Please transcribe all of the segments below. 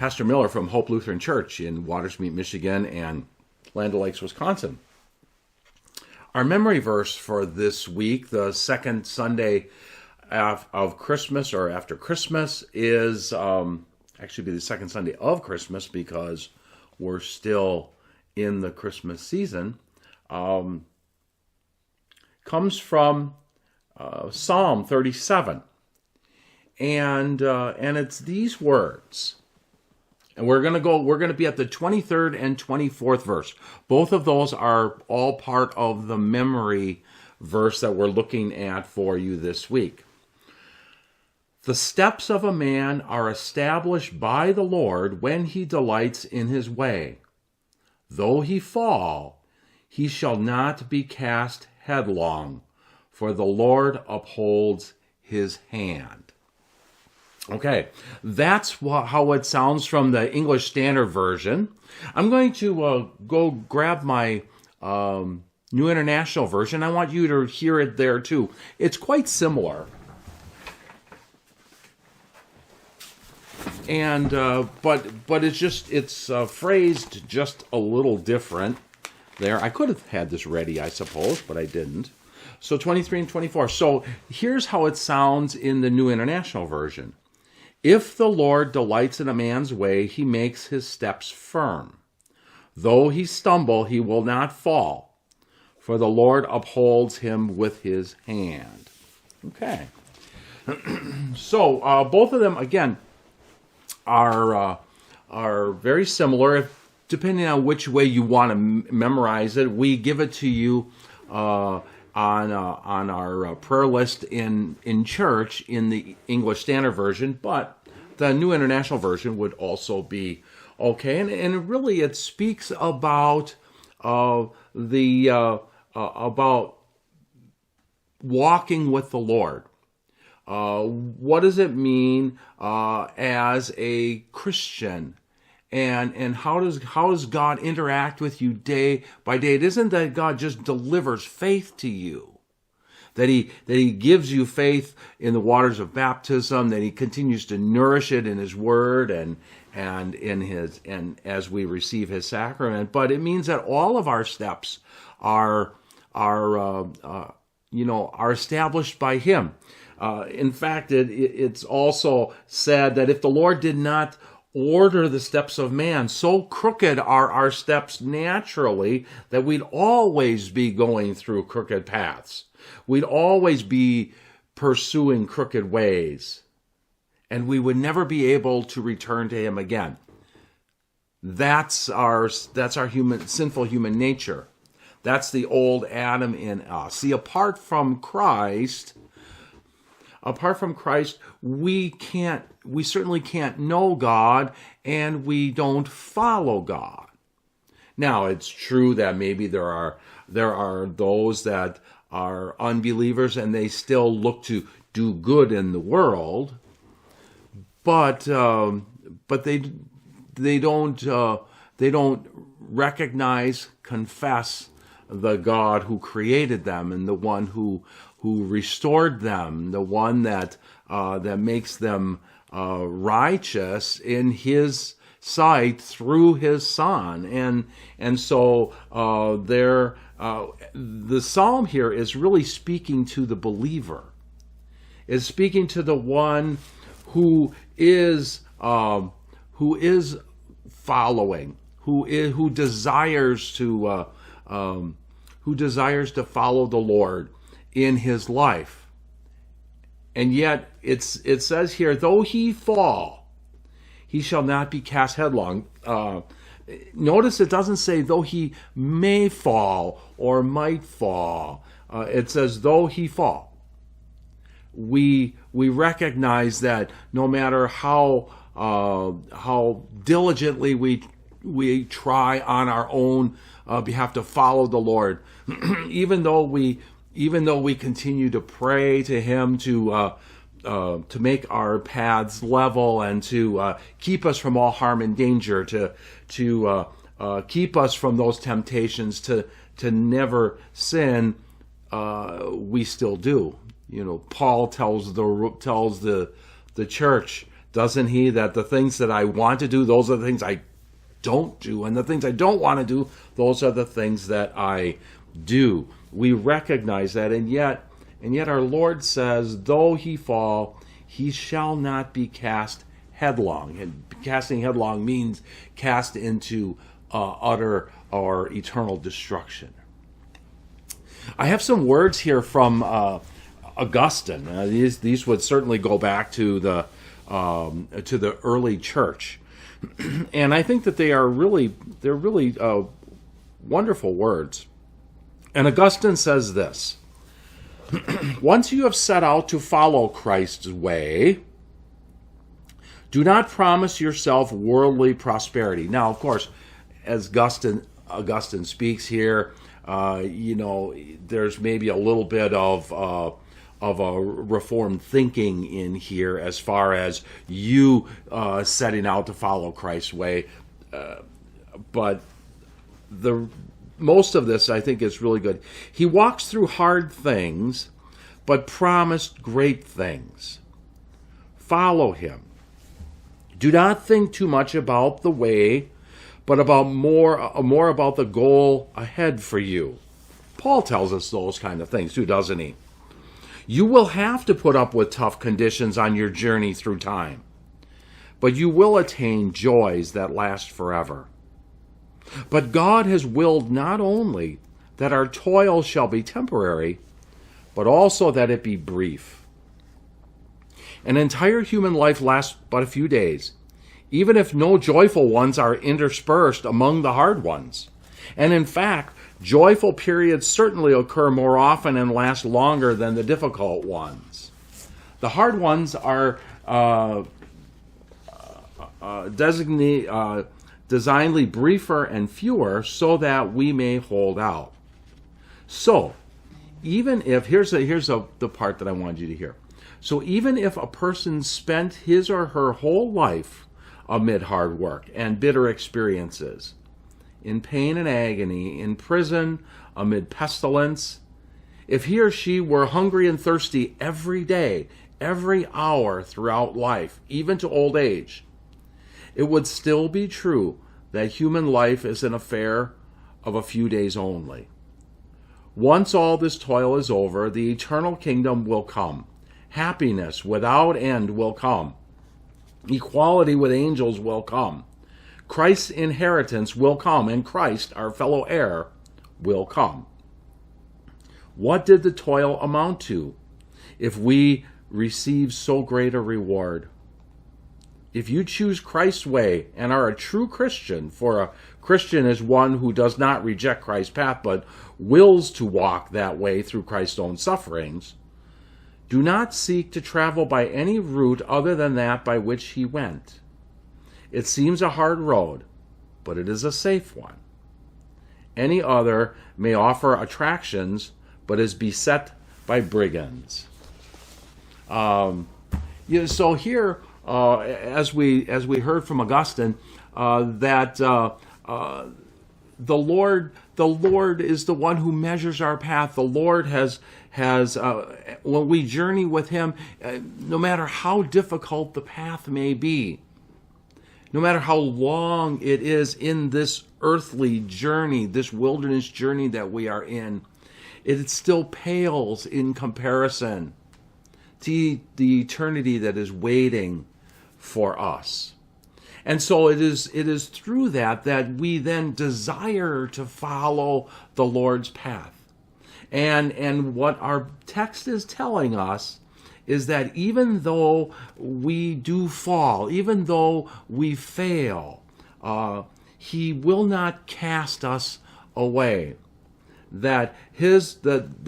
Pastor Miller from Hope Lutheran Church in Watersmeet, Michigan, and Land O'Lakes, Wisconsin. Our memory verse for this week, the second Sunday of Christmas or after Christmas, is actually be the second Sunday of Christmas because we're still in the Christmas season. Comes from Psalm 37, and it's these words. And we're going to be at the 23rd and 24th verse. Both of those are all part of the memory verse that we're looking at for you this week. The steps of a man are established by the Lord when he delights in his way. Though he fall, he shall not be cast headlong, for the Lord upholds his hand. Okay, that's how it sounds from the English Standard Version. I'm going to go grab my New International Version. I want you to hear it there too. It's quite similar. And but it's phrased just a little different there. I could have had this ready, I suppose, but I didn't. So 23 and 24. So here's how it sounds in the New International Version. If the Lord delights in a man's way, he makes his steps firm. Though he stumble, he will not fall, for the Lord upholds him with his hand. Okay. So both of them, again, are very similar. Depending on which way you want to memorize it, we give it to you on our prayer list in church in the English Standard Version, but the New International Version would also be okay. And really, it speaks about about walking with the Lord. What does it mean as a Christian? And how does God interact with you day by day? It isn't that God just delivers faith to you, that he gives you faith in the waters of baptism, that he continues to nourish it in his word and as we receive his sacrament. But it means that all of our steps are established by him. In fact, it's also said that if the Lord did not order the steps of man, so crooked are our steps naturally that we'd always be going through crooked paths. We'd always be pursuing crooked ways, and we would never be able to return to him again. That's our sinful human nature. That's the old Adam in us. See, apart from Christ, we certainly can't know God, and we don't follow God. Now, it's true that maybe there are those that are unbelievers and they still look to do good in the world, but they don't recognize, confess the God who created them and the one who restored them, the one that makes them righteous in his sight through his Son. And so the psalm here is really speaking to the believer. It's speaking to the one who is following, who desires to follow the Lord in his life. And yet it says here, though he fall, he shall not be cast headlong. Notice it doesn't say though he may fall or might fall. It says though he fall. We recognize that no matter how diligently we try on our own behalf to follow the Lord, even though we continue to pray to him to make our paths level and to keep us from all harm and danger, to keep us from those temptations to never sin, we still do. Paul tells the church doesn't he? That the things that I want to do, those are the things I don't do, and the things I don't want to do, those are the things that I do. We recognize that, and yet our Lord says, though he fall, he shall not be cast headlong. And casting headlong means cast into utter or eternal destruction. I have some words here from Augustine. These would certainly go back to the early church, and I think that they're really wonderful words. And Augustine says this: once you have set out to follow Christ's way, do not promise yourself worldly prosperity. Now, of course, as Augustine speaks here, there's maybe a little bit of a reformed thinking in here as far as you setting out to follow Christ's way, but most of this, I think, is really good. He walks through hard things, but promised great things. Follow him. Do not think too much about the way, but about more about the goal ahead for you. Paul tells us those kind of things too, doesn't he? You will have to put up with tough conditions on your journey through time, but you will attain joys that last forever. But God has willed not only that our toil shall be temporary, but also that it be brief. An entire human life lasts but a few days, even if no joyful ones are interspersed among the hard ones. And in fact, joyful periods certainly occur more often and last longer than the difficult ones. The hard ones are designedly briefer and fewer so that we may hold out. So, even if, here's the part that I wanted you to hear. So even if a person spent his or her whole life amid hard work and bitter experiences, in pain and agony, in prison, amid pestilence, if he or she were hungry and thirsty every day, every hour throughout life, even to old age, it would still be true that human life is an affair of a few days only. Once all this toil is over, the eternal kingdom will come. Happiness without end will come. Equality with angels will come. Christ's inheritance will come, and Christ, our fellow heir, will come. What did the toil amount to if we receive so great a reward? If you choose Christ's way and are a true Christian, for a Christian is one who does not reject Christ's path, but wills to walk that way through Christ's own sufferings, do not seek to travel by any route other than that by which he went. It seems a hard road, but it is a safe one. Any other may offer attractions, but is beset by brigands. So here, as we heard from Augustine, that the Lord is the one who measures our path. The Lord has when we journey with him, no matter how difficult the path may be, no matter how long it is in this earthly journey, this wilderness journey that we are in, it still pales in comparison to the eternity that is waiting for us. And so it is through that we then desire to follow the Lord's path. And what our text is telling us is that even though we do fall, even though we fail, he will not cast us away. That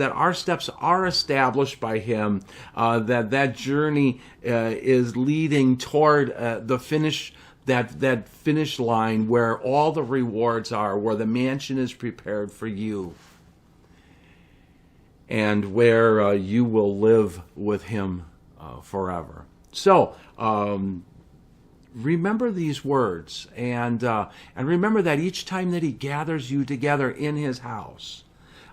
our steps are established by him, that journey is leading toward the finish, that finish line where all the rewards are, where the mansion is prepared for you, and where you will live with him forever. So remember these words, and remember that each time that he gathers you together in his house,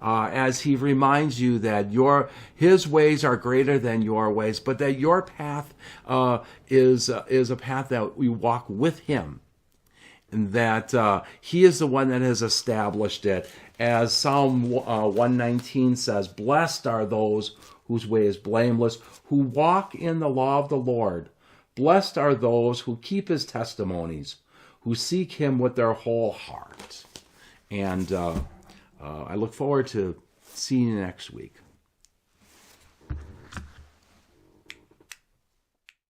as he reminds you that his ways are greater than your ways, but that your path is a path that we walk with him, and that he is the one that has established it. As Psalm 119 says, blessed are those whose way is blameless, who walk in the law of the Lord. Blessed are those who keep his testimonies, who seek him with their whole heart. And I look forward to seeing you next week.